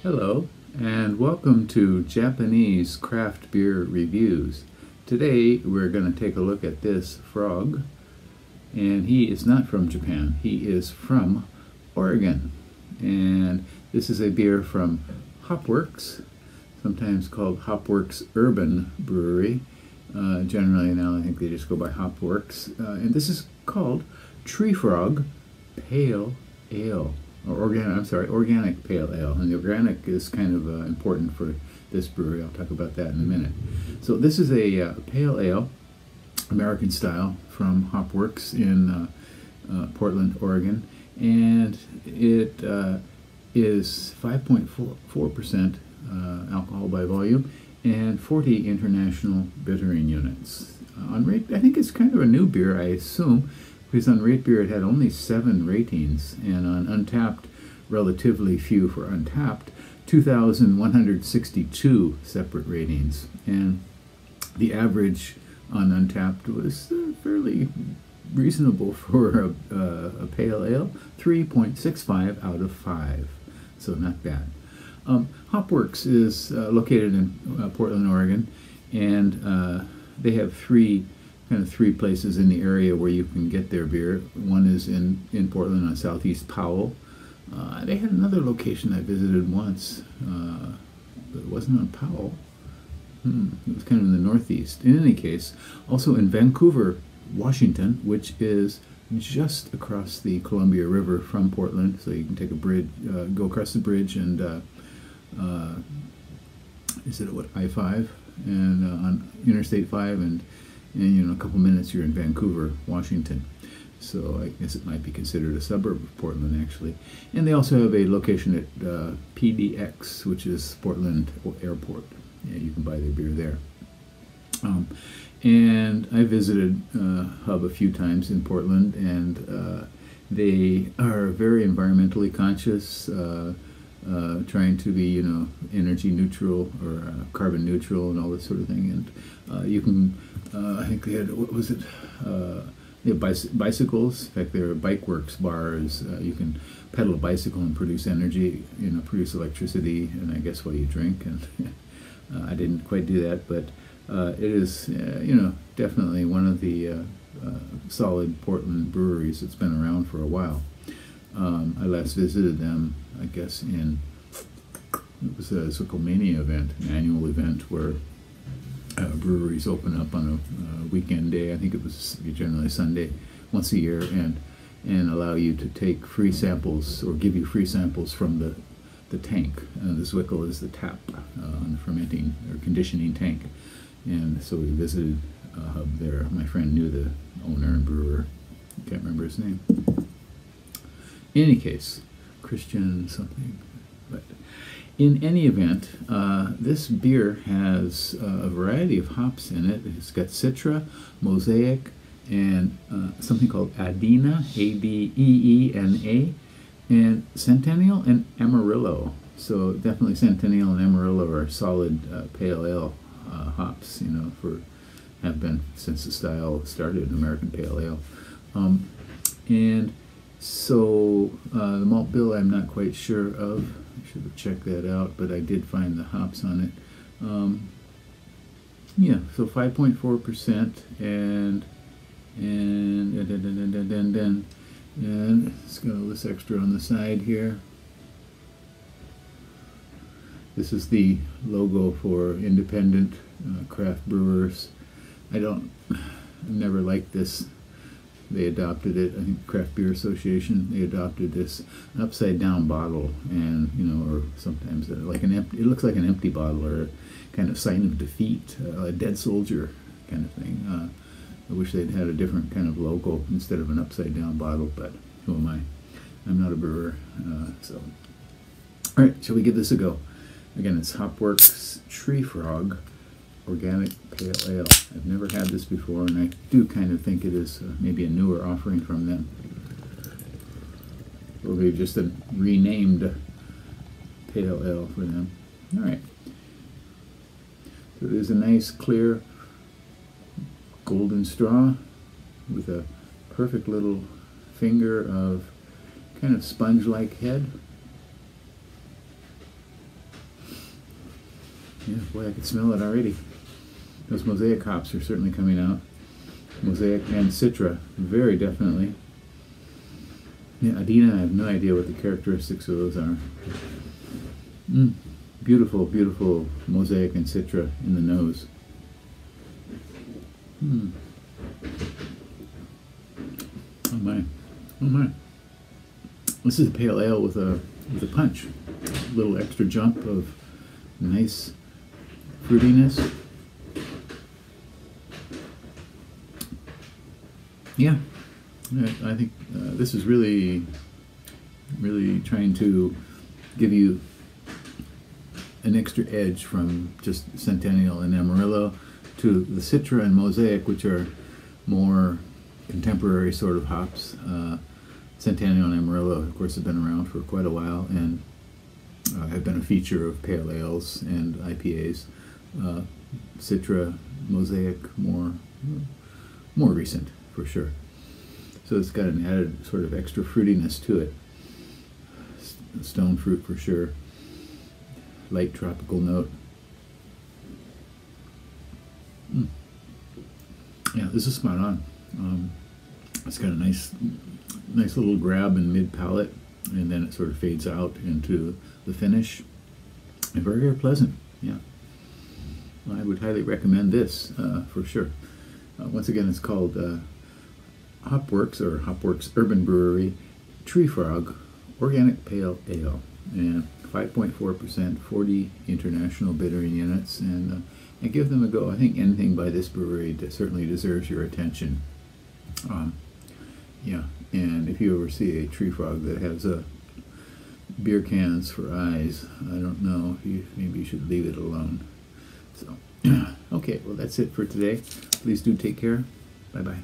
Hello, and welcome to Japanese Craft Beer Reviews. Today we're going to take a look at this frog, and he is not from Japan, he is from Oregon. And this is a beer from Hopworks, sometimes called Hopworks Urban Brewery. Generally now I think they just go by Hopworks. And this is called Tree Frog Pale Ale. Organic pale ale, and the organic is kind of important for this brewery. I'll talk about that in a minute. So this is a pale ale, American style, from Hopworks in Portland, Oregon, and it is 5.4% alcohol by volume and 40 international bittering units. On rate, I think it's kind of a new beer, I assume, because on Rate Beer it had only 7 ratings, and on Untappd, relatively few for Untappd, 2,162 separate ratings. And the average on Untappd was fairly reasonable for a pale ale, 3.65 out of 5, so not bad. Hopworks is located in Portland, Oregon, and they have three places in the area where you can get their beer. One is in Portland on Southeast Powell. They had another location I visited once, but it wasn't on Powell. It was kind of in the Northeast. In any case, also in Vancouver, Washington, which is just across the Columbia River from Portland, so you can take a bridge, go across the bridge, and is it I-5 and on Interstate 5, and a couple minutes you're in Vancouver, Washington. So I guess it might be considered a suburb of Portland, actually. And they also have a location at PDX, which is Portland Airport. Yeah, you can buy their beer there. And I visited Hub a few times in Portland, and they are very environmentally conscious, trying to be, energy neutral or carbon neutral and all this sort of thing. And you can, I think they had, what was it? They have bicycles. In fact, there are Bikeworks bars. You can pedal a bicycle and produce energy, produce electricity, and I guess while you drink. And I didn't quite do that, but it is, definitely one of the solid Portland breweries that's been around for a while. I last visited them, I guess, it was a Circlemania event, an annual event where breweries open up on a weekend day. I think it was generally Sunday, once a year, and allow you to take free samples or give you free samples from the tank. The Zwickel is the tap on the fermenting or conditioning tank. And so we visited Hub there. My friend knew the owner and brewer. I can't remember his name. In any case, Christian something. But in any event, this beer has a variety of hops in it. It's got Citra, Mosaic, and something called Adena, A-D-E-E-N-A, and Centennial and Amarillo. So definitely Centennial and Amarillo are solid pale ale hops, have been since the style started, American pale ale. And so the malt bill I'm not quite sure of. I should have checked that out, but I did find the hops on it. Yeah, so 5.4%, and it's got all this extra on the side here. This is the logo for independent craft brewers. I've never liked this. They adopted it, I think Craft Beer Association, they adopted this upside down bottle, and, or sometimes like it looks like an empty bottle or a kind of sign of defeat, a dead soldier kind of thing. I wish they'd had a different kind of logo instead of an upside down bottle, but who am I? I'm not a brewer, so. All right, shall we give this a go? Again, it's Hopworks Tree Frog Organic Pale Ale. I've never had this before, and I do kind of think it is maybe a newer offering from them. Or maybe just a renamed pale ale for them. All right. So there's a nice clear golden straw with a perfect little finger of kind of sponge-like head. Yeah, boy, I can smell it already. Those Mosaic hops are certainly coming out. Mosaic and Citra, very definitely. Yeah, Adina, I have no idea what the characteristics of those are. Beautiful, beautiful Mosaic and Citra in the nose. Oh my, oh my. This is a pale ale with a punch. A little extra jump of nice fruitiness. Yeah, I think this is really trying to give you an extra edge from just Centennial and Amarillo to the Citra and Mosaic, which are more contemporary sort of hops. Centennial and Amarillo, of course, have been around for quite a while and have been a feature of pale ales and IPAs. Citra, Mosaic, more recent for sure. So it's got an added sort of extra fruitiness to it. Stone fruit for sure. Light tropical note. Yeah, this is spot on. It's got a nice little grab in mid palate, and then it sort of fades out into the finish. And very, very pleasant. Yeah, I would highly recommend this for sure. Once again, it's called Hopworks, or Hopworks Urban Brewery Tree Frog Organic Pale Ale, and 5.4%, 40 international bittering units, and give them a go. I think anything by this brewery certainly deserves your attention. Yeah, and if you ever see a Tree Frog that has beer cans for eyes, I don't know, maybe you should leave it alone. So, okay, well, that's it for today. Please do take care. Bye-bye.